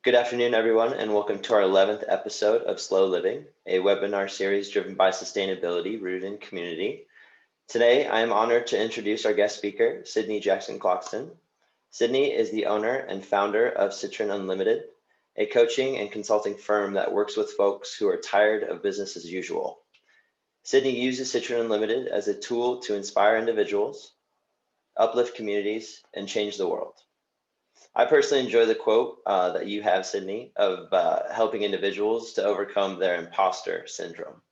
Good afternoon, everyone, and welcome to our 11th episode of Slow Living, a webinar series driven by sustainability rooted in community. Today, I am honored to introduce our guest speaker, Sydney Jackson-Cloxton. Sydney is the owner and founder of Citrine Unlimited, a coaching and consulting firm that works with folks who are tired of business as usual. Sydney uses Citrine Unlimited as a tool to inspire individuals, uplift communities, and change the world. I personally enjoy the quote that you have, Sydney, of helping individuals to overcome their imposter syndrome.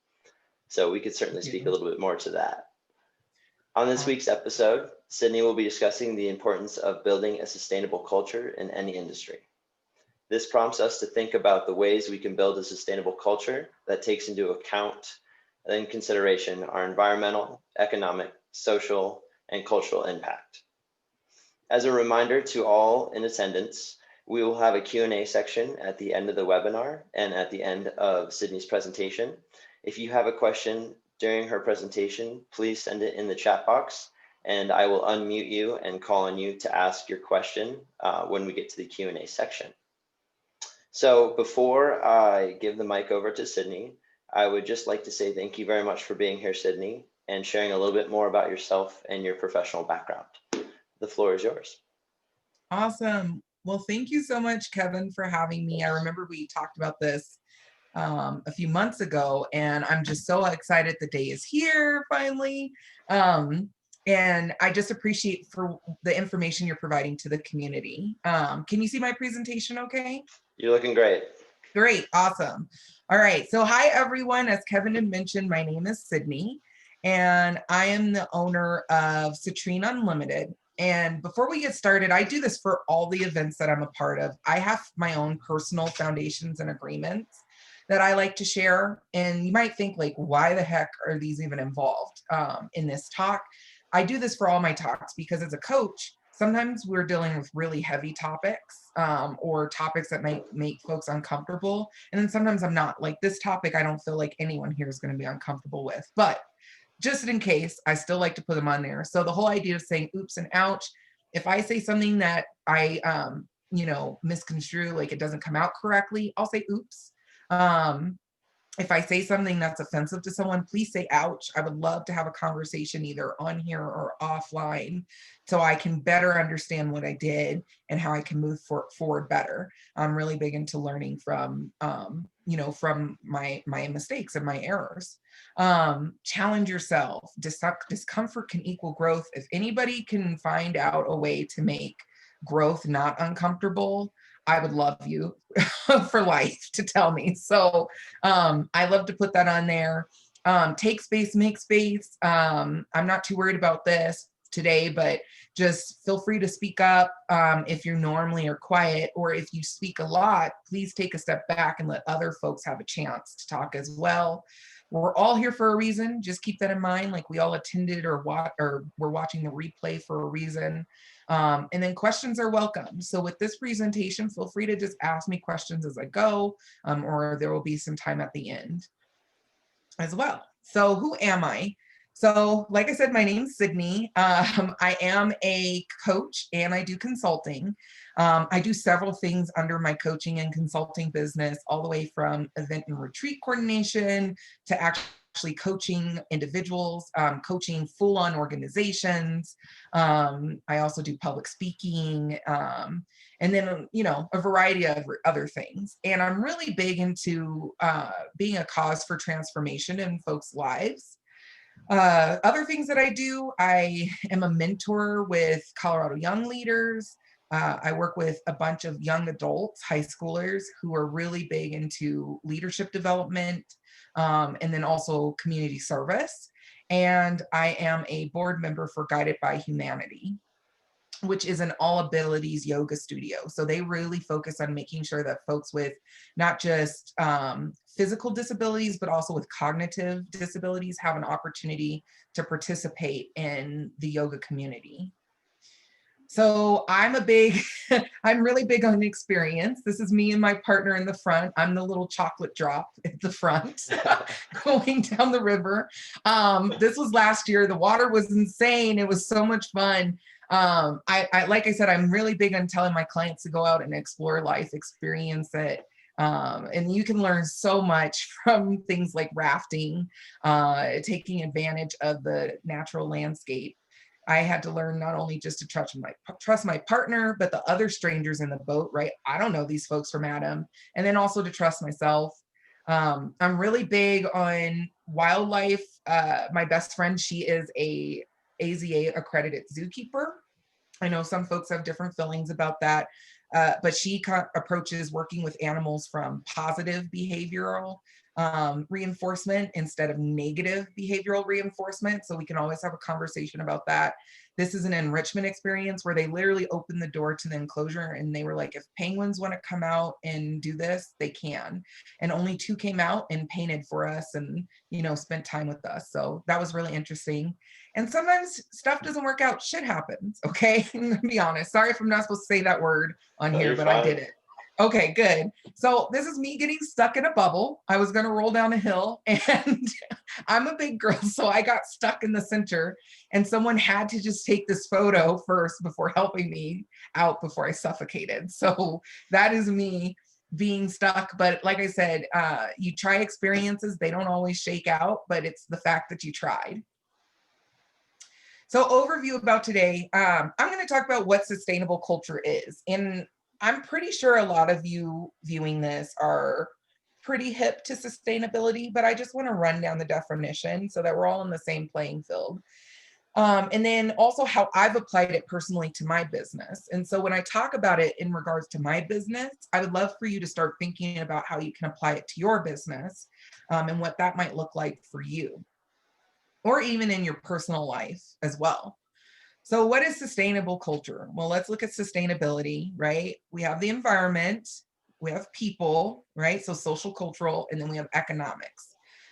So we could certainly speak a little bit more to that. On this week's episode, Sydney will be discussing the importance of building a sustainable culture in any industry. This prompts us to think about the ways we can build a sustainable culture that takes into account and in consideration our environmental, economic, social, and cultural impact. As a reminder to all in attendance, we will have a Q&A section at the end of the webinar and at the end of Sydney's presentation. If you have a question during her presentation, please send it in the chat box and I will unmute you and call on you to ask your question when we get to the Q&A section. So before I give the mic over to Sydney, I would just like to say thank you very much for being here, Sydney, and sharing a little bit more about yourself and your professional background. The floor is yours. Awesome. Well, thank you so much, Kevin, for having me. I remember we talked about this a few months ago, and I'm just so excited the day is here finally. And I just appreciate for the information you're providing to the community. Can you see my presentation okay? You're looking great. Great, awesome. All right, so hi everyone. As Kevin had mentioned, my name is Sydney, and I am the owner of Citrine Unlimited. And before we get started, I do this for all the events that I'm a part of. I have my own personal foundations and agreements that I like to share. And you might think like, why the heck are these even involved in this talk? I do this for all my talks because as a coach, sometimes we're dealing with really heavy topics or topics that might make folks uncomfortable. And then sometimes I'm not. Like this topic, I don't feel like anyone here is going to be uncomfortable with. But just in case, I still like to put them on there. So the whole idea of saying oops and ouch, if I say something that I, misconstrue, like it doesn't come out correctly, I'll say oops. If I say something that's offensive to someone, please say ouch. I would love to have a conversation either on here or offline so I can better understand what I did and how I can move forward better. I'm really big into learning from, from my mistakes and my errors. Challenge yourself. Discomfort can equal growth. If anybody can find out a way to make growth not uncomfortable, I would love you for life to tell me. So I love to put that on there. Take space, make space. I'm not too worried about this today, but just feel free to speak up if you normally are quiet, or if you speak a lot, please take a step back and let other folks have a chance to talk as well. We're all here for a reason. Just keep that in mind. Like we all attended or we're watching the replay for a reason. And then questions are welcome. So with this presentation, feel free to just ask me questions as I go, or there will be some time at the end as well. So who am I? So like I said, my name's Sydney. I am a coach and I do consulting. I do several things under my coaching and consulting business, all the way from event and retreat coordination to actually coaching individuals, coaching full-on organizations. I also do public speaking, and then, a variety of other things. And I'm really big into being a cause for transformation in folks' lives. Other things that I do, I am a mentor with Colorado Young Leaders. I work with a bunch of young adults, high schoolers, who are really big into leadership development, and then also community service. And I am a board member for Guided by Humanity, which is an all abilities yoga studio. So they really focus on making sure that folks with not just physical disabilities, but also with cognitive disabilities have an opportunity to participate in the yoga community. So I'm really big on experience. This is me and my partner in the front. I'm the little chocolate drop at the front going down the river. This was last year. The water was insane. It was so much fun. I like I said, I'm really big on telling my clients to go out and explore life, experience it. And you can learn so much from things like rafting, taking advantage of the natural landscape. I had to learn not only just to trust my partner, but the other strangers in the boat, right? I don't know these folks from Adam. And then also to trust myself. I'm really big on wildlife. My best friend, she is a AZA accredited zookeeper. I know some folks have different feelings about that, but she approaches working with animals from positive behavioral reinforcement instead of negative behavioral reinforcement. So we can always have a conversation about that. This is an enrichment experience where they literally opened the door to the enclosure and they were like, if penguins want to come out and do this, they can. And only 2 came out and painted for us and, spent time with us. So that was really interesting. And sometimes stuff doesn't work out. Shit happens. Okay. I'm gonna be honest. Sorry if I'm not supposed to say that word on here, but I did it. Okay, good. So this is me getting stuck in a bubble. I was going to roll down a hill and I'm a big girl. So I got stuck in the center and someone had to just take this photo first before helping me out before I suffocated. So that is me being stuck. But like I said, you try experiences, they don't always shake out, but it's the fact that you tried. So overview about today, I'm going to talk about what sustainable culture is. And I'm pretty sure a lot of you viewing this are pretty hip to sustainability, but I just want to run down the definition so that we're all on the same playing field. And then also how I've applied it personally to my business. And so when I talk about it in regards to my business, I would love for you to start thinking about how you can apply it to your business and what that might look like for you, or even in your personal life as well. So what is sustainable culture? Well, let's look at sustainability, right? We have the environment, we have people, right? So social, cultural, and then we have economics.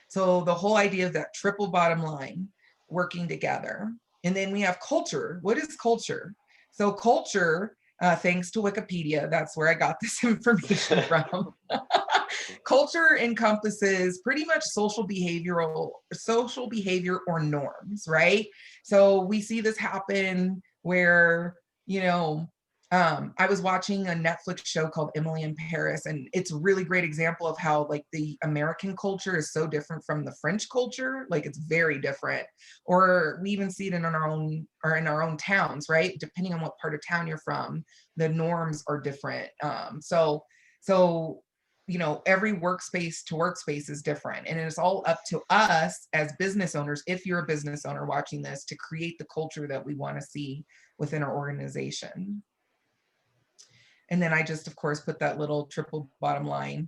So the whole idea of that triple bottom line working together. And then we have culture. What is culture? So culture, thanks to Wikipedia, that's where I got this information from. Culture encompasses pretty much social behavior or norms, right? So we see this happen where, I was watching a Netflix show called Emily in Paris, and it's a really great example of how like the American culture is so different from the French culture. Like it's very different. Or we even see it in our own towns, right? Depending on what part of town you're from, the norms are different. So every workspace to workspace is different. And it's all up to us as business owners, if you're a business owner watching this, to create the culture that we want to see within our organization. And then I just, of course, put that little triple bottom line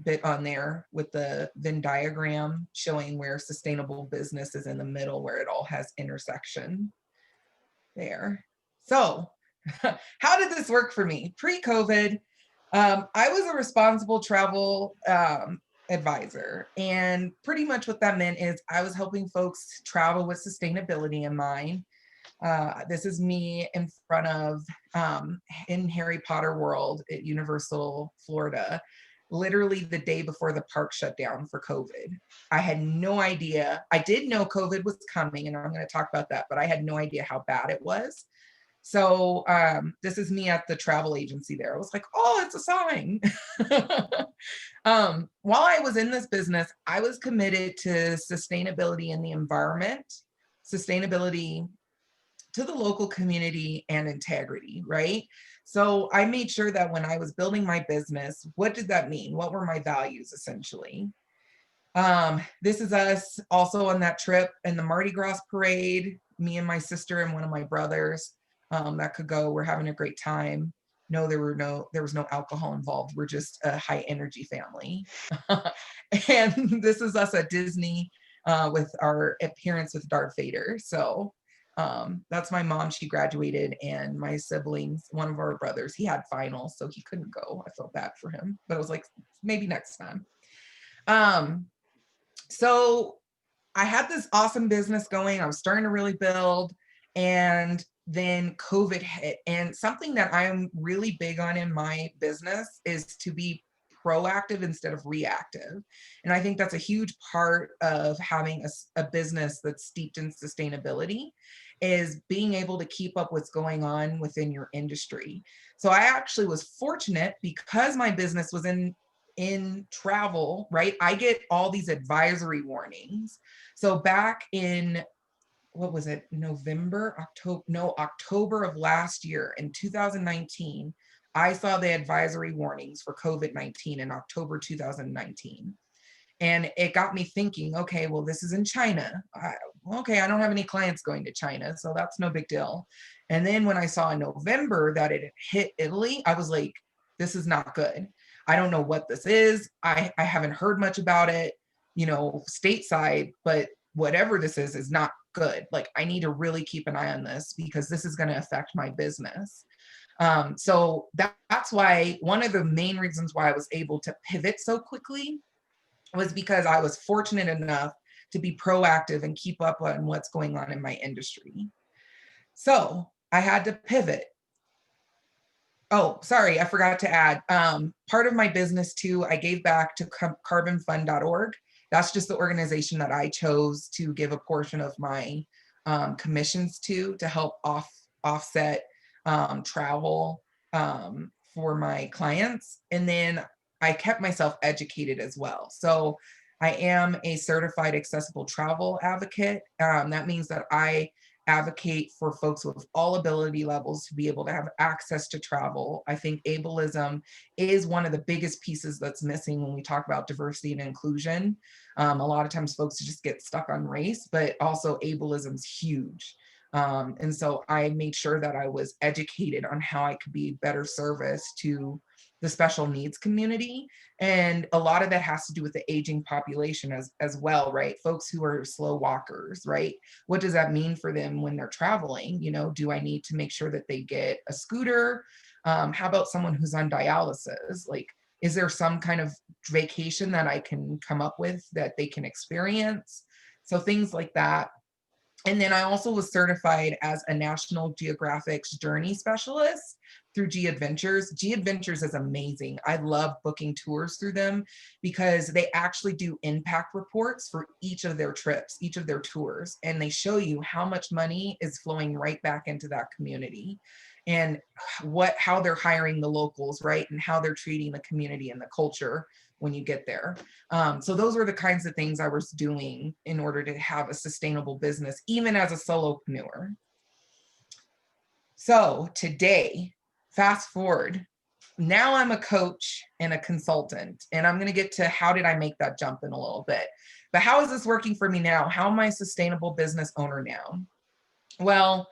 bit on there with the Venn diagram showing where sustainable business is in the middle, where it all has intersection there. So how did this work for me? Pre-COVID, I was a responsible travel advisor. And pretty much what that meant is I was helping folks travel with sustainability in mind. This is me in front of, in Harry Potter World at Universal, Florida, literally the day before the park shut down for COVID. I had no idea. I did know COVID was coming, and I'm going to talk about that, but I had no idea how bad it was. So this is me at the travel agency there. I was like, oh, it's a sign. While I was in this business, I was committed to sustainability in the environment, sustainability to the local community, and integrity, right? So I made sure that when I was building my business, what did that mean? What were my values essentially? This is us also on that trip in the Mardi Gras parade, me and my sister and one of my brothers that could go. We're having a great time. No, there was no alcohol involved. We're just a high energy family. And this is us at Disney with our appearance with Darth Vader. So that's my mom. She graduated, and my siblings, one of our brothers, he had finals, so he couldn't go. I felt bad for him, but I was like, maybe next time. So I had this awesome business going. I was starting to really build, and then COVID hit. And something that I'm really big on in my business is to be proactive instead of reactive. And I think that's a huge part of having a business that's steeped in sustainability, is being able to keep up what's going on within your industry. So I actually was fortunate because my business was in travel, right? I get all these advisory warnings. So back in, what was it, October of last year, in 2019, I saw the advisory warnings for COVID-19 in October 2019. And it got me thinking, okay, well, this is in China. Okay, I don't have any clients going to China, so that's no big deal. And then when I saw in November that it hit Italy, I was like, this is not good. I don't know what this is. I haven't heard much about it, stateside, but whatever this is not good. Like, I need to really keep an eye on this because this is going to affect my business. So that's why one of the main reasons why I was able to pivot so quickly was because I was fortunate enough to be proactive and keep up on what's going on in my industry. So I had to pivot. Oh, sorry, I forgot to add. Part of my business too, I gave back to carbonfund.org. That's just the organization that I chose to give a portion of my commissions to help offset travel for my clients. And then I kept myself educated as well. So I am a certified accessible travel advocate. That means that I advocate for folks with all ability levels to be able to have access to travel. I think ableism is one of the biggest pieces that's missing when we talk about diversity and inclusion. A lot of times folks just get stuck on race, but also ableism's huge. And so I made sure that I was educated on how I could be better service to the special needs community. And a lot of that has to do with the aging population as well, right? Folks who are slow walkers, right? What does that mean for them when they're traveling? Do I need to make sure that they get a scooter? How about someone who's on dialysis? Like, is there some kind of vacation that I can come up with that they can experience? So things like that. And then I also was certified as a National Geographic's journey specialist through G Adventures. G Adventures is amazing. I love booking tours through them because they actually do impact reports for each of their trips, each of their tours, and they show you how much money is flowing right back into that community and how they're hiring the locals, right? And how they're treating the community and the culture when you get there. So those were the kinds of things I was doing in order to have a sustainable business, even as a solopreneur. So today, fast forward, now I'm a coach and a consultant, and I'm going to get to how did I make that jump in a little bit. But how is this working for me now? How am I a sustainable business owner now? Well,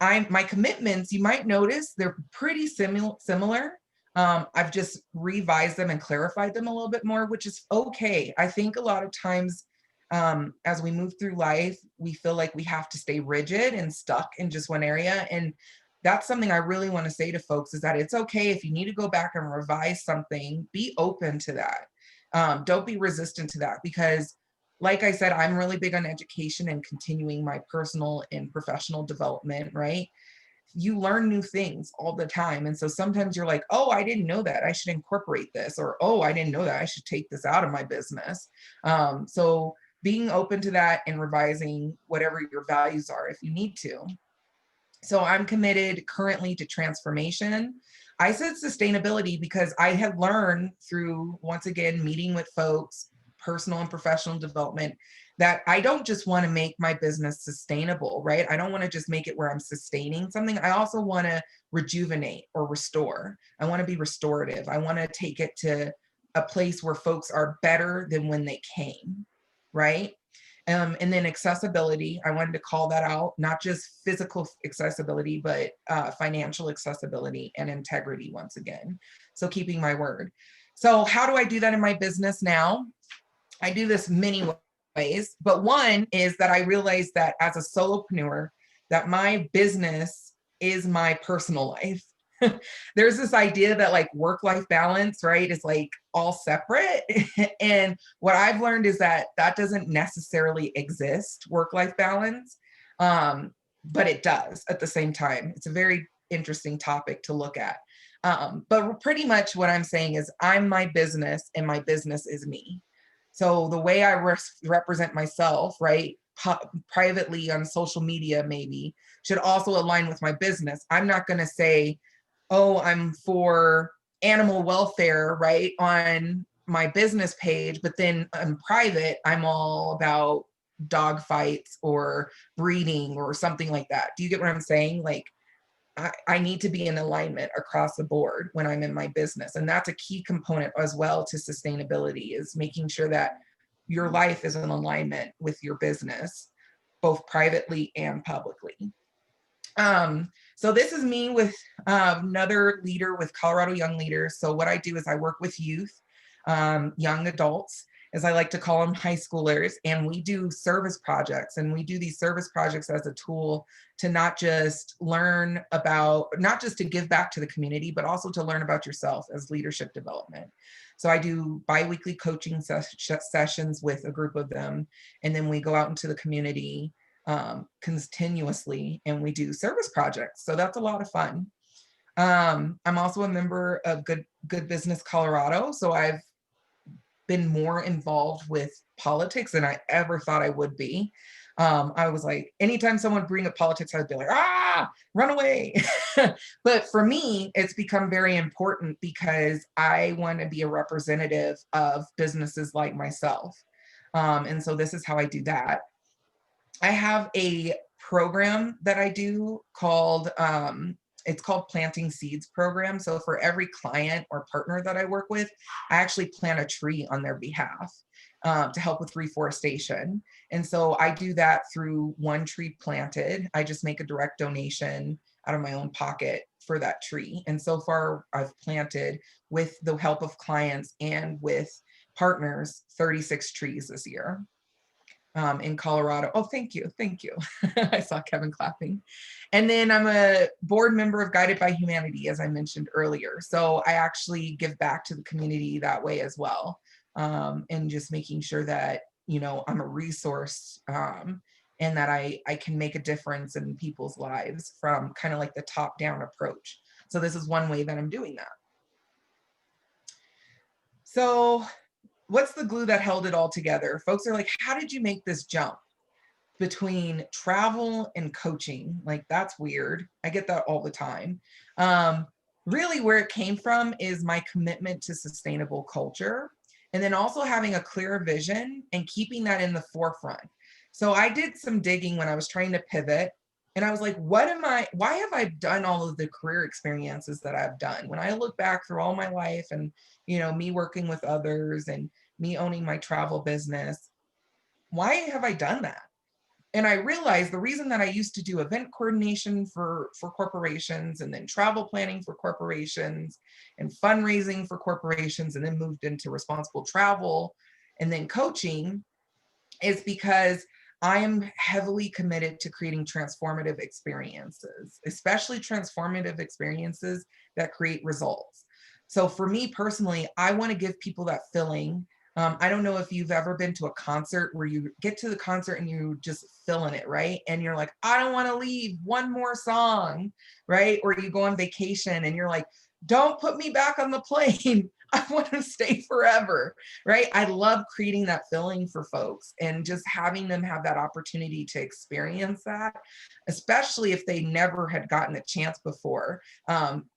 my commitments, you might notice they're pretty similar. I've just revised them and clarified them a little bit more, which is okay. I think a lot of times as we move through life, we feel like we have to stay rigid and stuck in just one area. And that's something I really want to say to folks is that it's okay if you need to go back and revise something, be open to that. Don't be resistant to that because like I said, I'm really big on education and continuing my personal and professional development, right? You learn new things all the time. And so sometimes you're like, oh, I didn't know that. I should incorporate this. Or, oh, I didn't know that. I should take this out of my business. So being open to that and revising whatever your values are if you need to. So I'm committed currently to transformation. I said sustainability because I have learned through, once again, meeting with folks, personal and professional development, that I don't just want to make my business sustainable, right? I don't want to just make it where I'm sustaining something. I also want to rejuvenate or restore. I want to be restorative. I want to take it to a place where folks are better than when they came, right? And then accessibility, I wanted to call that out, not just physical accessibility, but financial accessibility and integrity once again. So keeping my word. So how do I do that in my business now? I do this many ways, but one is that I realized that as a solopreneur, that my business is my personal life. There's this idea that like work-life balance, right, is like all separate. And what I've learned is that that doesn't necessarily exist, work-life balance, but it does at the same time. It's a very interesting topic to look at. But pretty much what I'm saying is I'm my business and my business is me. So the way I represent myself, right, privately on social media maybe should also align with my business. I'm not going to say, oh, I'm for animal welfare, right, on my business page, but then in private, I'm all about dog fights or breeding or something like that. Do you get what I'm saying? Like, I need to be in alignment across the board when I'm in my business. And that's a key component as well to sustainability, is making sure that your life is in alignment with your business, both privately and publicly. So this is me with another leader with Colorado Young Leaders. So what I do is I work with youth, young adults, as I like to call them, high schoolers, and we do service projects. And we do these service projects as a tool to not just learn about, not just to give back to the community, but also to learn about yourself as leadership development. So I do bi-weekly coaching sessions with a group of them, and then we go out into the community continuously, and we do service projects. So that's a lot of fun. I'm also a member of Good Business Colorado. So I've been more involved with politics than I ever thought I would be. I was like, anytime someone bring up politics, I'd be like, run away. But for me, it's become very important because I want to be a representative of businesses like myself. And so this is how I do that. I have a program that I do called, it's called Planting Seeds Program. So for every client or partner that I work with, I actually plant a tree on their behalf to help with reforestation. And so I do that through one tree planted. I just make a direct donation out of my own pocket for that tree. And so far I've planted, with the help of clients and with partners, 36 trees this year. In Colorado. Oh, thank you. Thank you. I saw Kevin clapping. And then I'm a board member of Guided by Humanity, as I mentioned earlier. So I actually give back to the community that way as well. And just making sure that, you know, I'm a resource and that I can make a difference in people's lives from kind of like the top down approach. So this is one way that I'm doing that. So what's the glue that held it all together? Folks are like, how did you make this jump between travel and coaching? Like, that's weird. I get that all the time. Really where it came from is my commitment to sustainable culture, and then also having a clear vision and keeping that in the forefront. So I did some digging when I was trying to pivot, and I was like, why have I done all of the career experiences that I've done? When I look back through all my life and, you know, me working with others and me owning my travel business, why have I done that? And I realized the reason that I used to do event coordination for corporations, and then travel planning for corporations, and fundraising for corporations, and then moved into responsible travel and then coaching, is because I am heavily committed to creating transformative experiences, especially transformative experiences that create results. So for me personally, I want to give people that feeling. I don't know if you've ever been to a concert where you get to the concert and you just feeling it, right? And you're like, I don't want to leave, one more song, right? Or you go on vacation and you're like, don't put me back on the plane. I want to stay forever, right? I love creating that feeling for folks and just having them have that opportunity to experience that, especially if they never had gotten a chance before.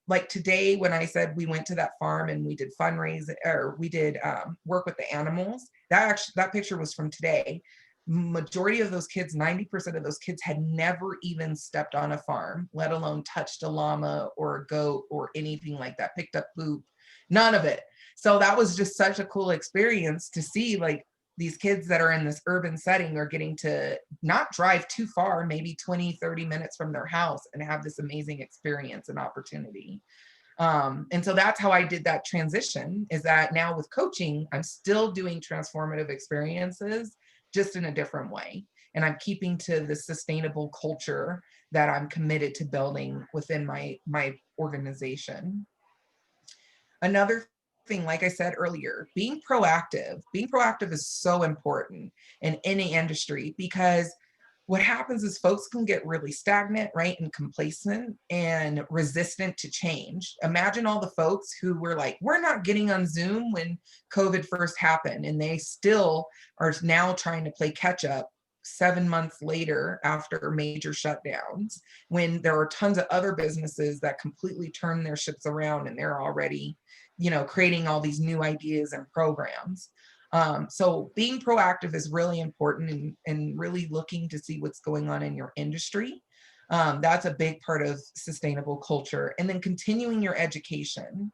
Like today, when I said we went to that farm and we did fundraising, or we did work with the animals, that picture was from today. Majority of those kids, 90% of those kids, had never even stepped on a farm, let alone touched a llama or a goat or anything like that, picked up poop, none of it. So that was just such a cool experience to see, like, these kids that are in this urban setting are getting to not drive too far, maybe 20, 30 minutes from their house, and have this amazing experience and opportunity. And so that's how I did that transition, is that now with coaching, I'm still doing transformative experiences, just in a different way. And I'm keeping to the sustainable culture that I'm committed to building within my organization. Another thing, like I said earlier, being proactive is so important in any industry, because what happens is folks can get really stagnant, right, and complacent and resistant to change. Imagine all the folks who were like, we're not getting on Zoom when COVID first happened, and they still are now trying to play catch up 7 months later after major shutdowns, when there are tons of other businesses that completely turn their ships around and they're already, creating all these new ideas and programs. So being proactive is really important, and really looking to see what's going on in your industry. That's a big part of sustainable culture. And then continuing your education.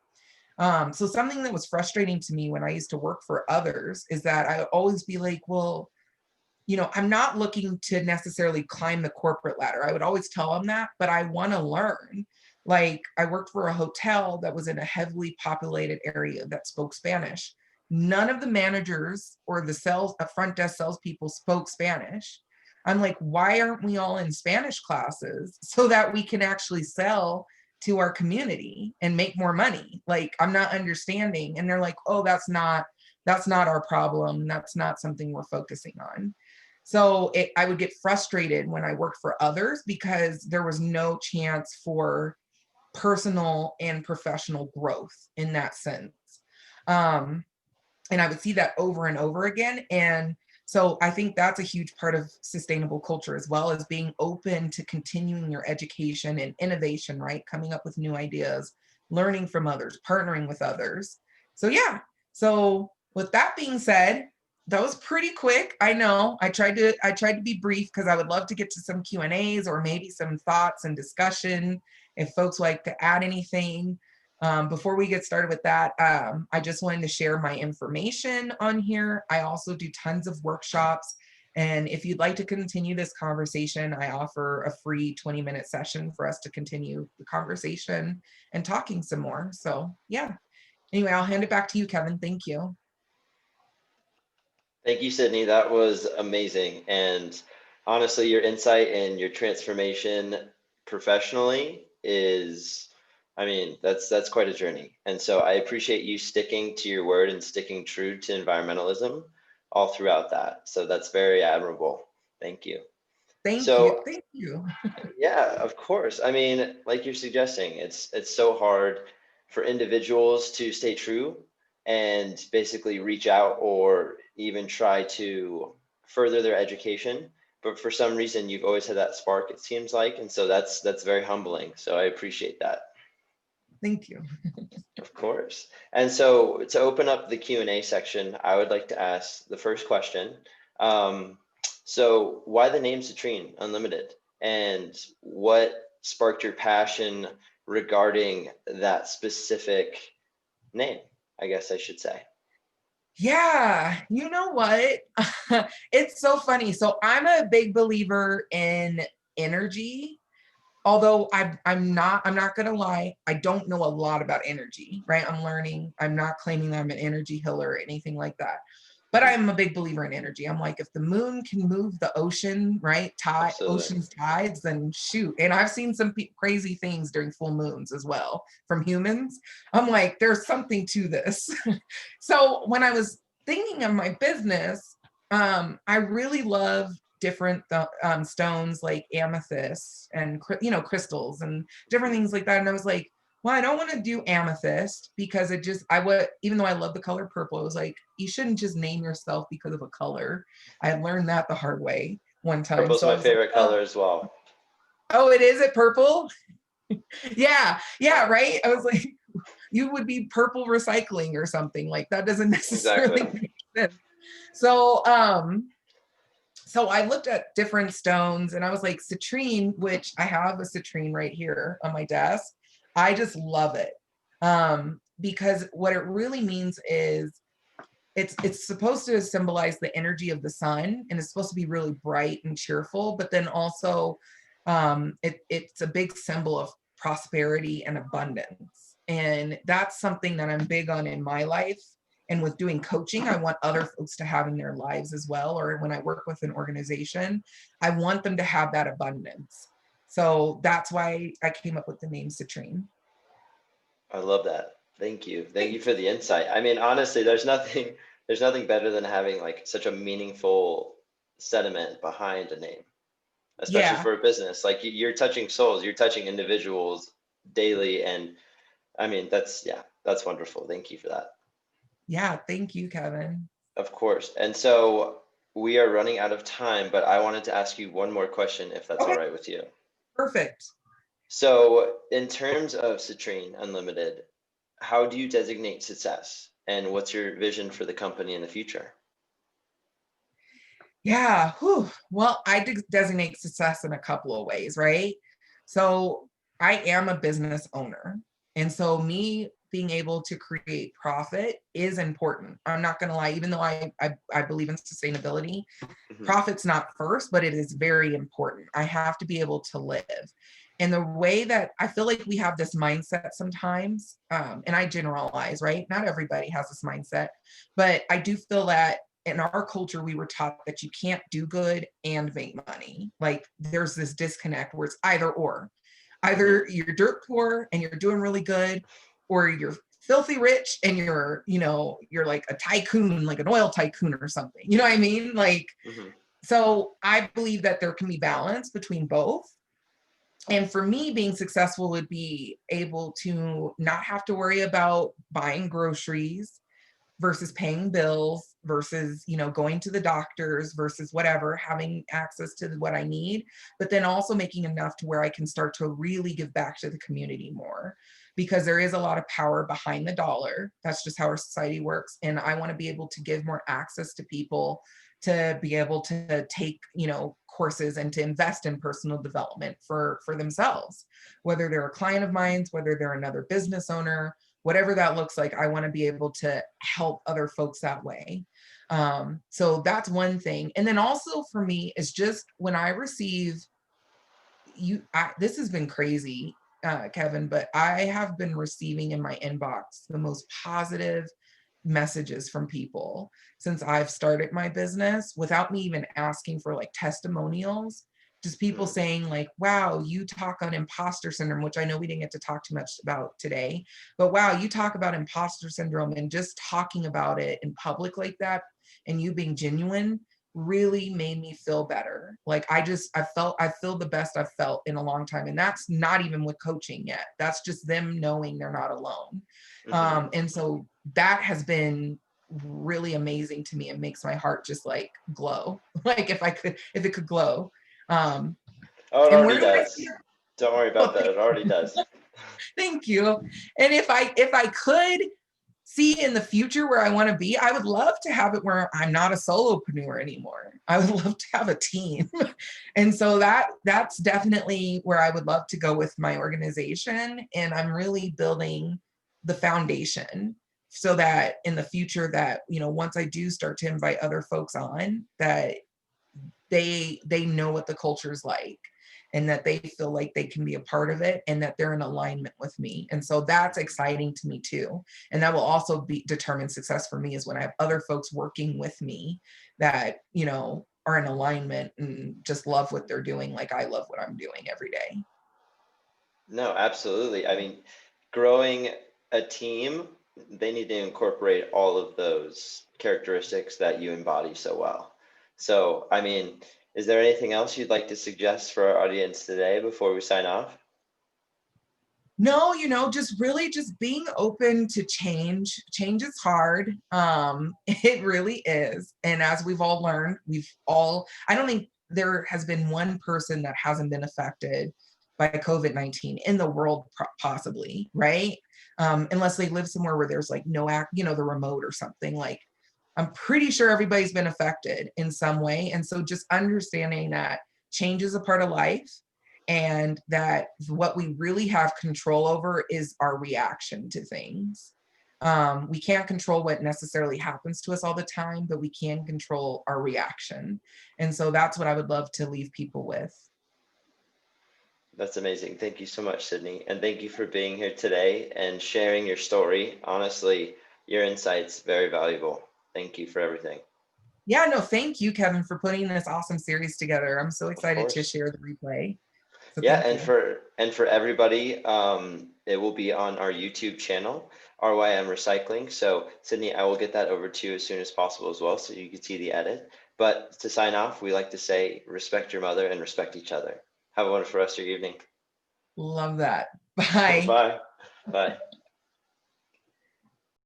So something that was frustrating to me when I used to work for others is that I would always be like, well, I'm not looking to necessarily climb the corporate ladder. I would always tell them that, but I want to learn. Like, I worked for a hotel that was in a heavily populated area that spoke Spanish. None of the managers or the front desk salespeople spoke Spanish. I'm like, why aren't we all in Spanish classes so that we can actually sell to our community and make more money? Like, I'm not understanding. And they're like, oh, that's not our problem. That's not something we're focusing on. So I would get frustrated when I worked for others because there was no chance for personal and professional growth in that sense. And I would see that over and over again. And so I think that's a huge part of sustainable culture, as well as being open to continuing your education and innovation, right? Coming up with new ideas, learning from others, partnering with others. So yeah. So with that being said, that was pretty quick. I know I tried to be brief because I would love to get to some Q&As or maybe some thoughts and discussion if folks like to add anything. Before we get started with that, I just wanted to share my information on here. I also do tons of workshops. And if you'd like to continue this conversation, I offer a free 20-minute session for us to continue the conversation and talking some more. So yeah, anyway, I'll hand it back to you, Kevin. Thank you. Thank you, Sydney. That was amazing. And honestly, your insight and your transformation professionally is, I mean, that's quite a journey. And so I appreciate you sticking to your word and sticking true to environmentalism all throughout that. So that's very admirable. Thank you. Thank you. So Thank you. yeah, of course. I mean, like you're suggesting, it's so hard for individuals to stay true and basically reach out or even try to further their education. But for some reason, you've always had that spark, it seems like, and so that's very humbling. So I appreciate that. Thank you. Of course. And so to open up the Q&A section, I would like to ask the first question. So why the name Citrine Unlimited? And what sparked your passion regarding that specific name, I guess I should say? Yeah, you know what? It's so funny. So I'm a big believer in energy. Although I'm not gonna lie, I don't know a lot about energy, right? I'm learning. I'm not claiming that I'm an energy healer or anything like that. But Mhm. I'm a big believer in energy. I'm like, if the moon can move the ocean, right? Absolutely. Ocean's tides, then shoot. And I've seen some crazy things during full moons as well from humans. I'm like, there's something to this. So when I was thinking of my business, I really love different stones like amethyst and crystals and different things like that. And I was like, well, I don't want to do amethyst because even though I love the color purple, I was like, you shouldn't just name yourself because of a color. I learned that the hard way one time. Purple's So I my was like, favorite color as well. oh, it is it purple? Yeah, right. I was like, you would be purple recycling or something. Like, that doesn't necessarily Exactly. make sense. So so I looked at different stones and I was like, citrine, which I have a citrine right here on my desk. I just love it. Because what it really means is it's supposed to symbolize the energy of the sun, and it's supposed to be really bright and cheerful, but then also it's a big symbol of prosperity and abundance. And that's something that I'm big on in my life. And with doing coaching, I want other folks to have in their lives as well. Or when I work with an organization, I want them to have that abundance. So that's why I came up with the name Citrine. I love that. Thank you. Thank you Thank for the insight. I mean, honestly, there's nothing better than having like such a meaningful sentiment behind a name, especially Yeah, for a business. Like you're touching souls, you're touching individuals daily. And I mean, yeah, that's wonderful. Thank you for that. yeah. Thank you, Kevin. Of course. And so we are running out of time, but I wanted to ask you one more question, if that's all Okay, right with you. perfect. So in terms of Citrine Unlimited, how do you designate success? And what's your vision for the company in the future? Yeah. Whew. Well, I designate success in a couple of ways, right? So I am a business owner. And so me being able to create profit is important. I'm not going to lie, even though I believe in sustainability, Mhm. profit's not first, but it is very important. I have to be able to live. And the way that I feel like we have this mindset sometimes, and I generalize, right? Not everybody has this mindset, but I do feel that in our culture, we were taught that you can't do good and make money. Like there's this disconnect where it's either or. Either you're dirt poor and you're doing really good, or you're filthy rich and you're like a tycoon, like an oil tycoon or something. You know what I mean? Like, Mhm. so I believe that there can be balance between both. And for me, being successful would be able to not have to worry about buying groceries versus paying bills versus going to the doctors versus whatever, having access to what I need, but then also making enough to where I can start to really give back to the community more, because there is a lot of power behind the dollar. That's just how our society works, and I want to be able to give more access to people to be able to take courses and to invest in personal development for themselves, whether they're a client of mine, whether they're another business owner, whatever that looks like. I want to be able to help other folks that way. So that's one thing. And then also for me is just when I receive this has been crazy, Kevin, but I have been receiving in my inbox the most positive messages from people since I've started my business without me even asking for like testimonials. Just people Mhm. saying like, wow, you talk on imposter syndrome, which I know we didn't get to talk too much about today, but wow, you talk about imposter syndrome, and just talking about it in public like that and you being genuine really made me feel better. Like I feel the best I've felt in a long time. And that's not even with coaching yet. That's just them knowing they're not alone. Mhm. And so that has been really amazing to me. It makes my heart just like glow. Like if it could glow. Um, Oh, it and where already do I see does. it? Don't worry about Oh, that. It already does. thank you. And if I could see in the future where I want to be, I would love to have it where I'm not a solopreneur anymore. I would love to have a team. And so that's definitely where I would love to go with my organization. And I'm really building the foundation so that in the future that, once I do start to invite other folks on, that they know what the culture is like, and that they feel like they can be a part of it and that they're in alignment with me. And so that's exciting to me too. And that will also be determine success for me, is when I have other folks working with me that, are in alignment and just love what they're doing like I love what I'm doing every day. No, absolutely. I mean, growing a team, they need to incorporate all of those characteristics that you embody so well. So, I mean, is there anything else you'd like to suggest for our audience today before we sign off? No, just really just being open to change. Change is hard. It really is. And as we've all learned, I don't think there has been one person that hasn't been affected by COVID-19 in the world, possibly, right? Unless they live somewhere where there's like no the remote or something. Like, I'm pretty sure everybody's been affected in some way. And so just understanding that change is a part of life, and that what we really have control over is our reaction to things. We can't control what necessarily happens to us all the time, but we can control our reaction. And so that's what I would love to leave people with. That's amazing. Thank you so much, Sydney. And thank you for being here today and sharing your story. Honestly, your insights very valuable. Thank you for everything. Yeah, no, thank you, Kevin, for putting this awesome series together. I'm so Of excited to course. share the replay. So Yeah, thank you. and for everybody, it will be on our YouTube channel, RYM Recycling. So Sydney, I will get that over to you as soon as possible as well, so you can see the edit. But to sign off, we like to say respect your mother and respect each other. Have a wonderful rest of your evening. Love that. Bye. Bye. Bye.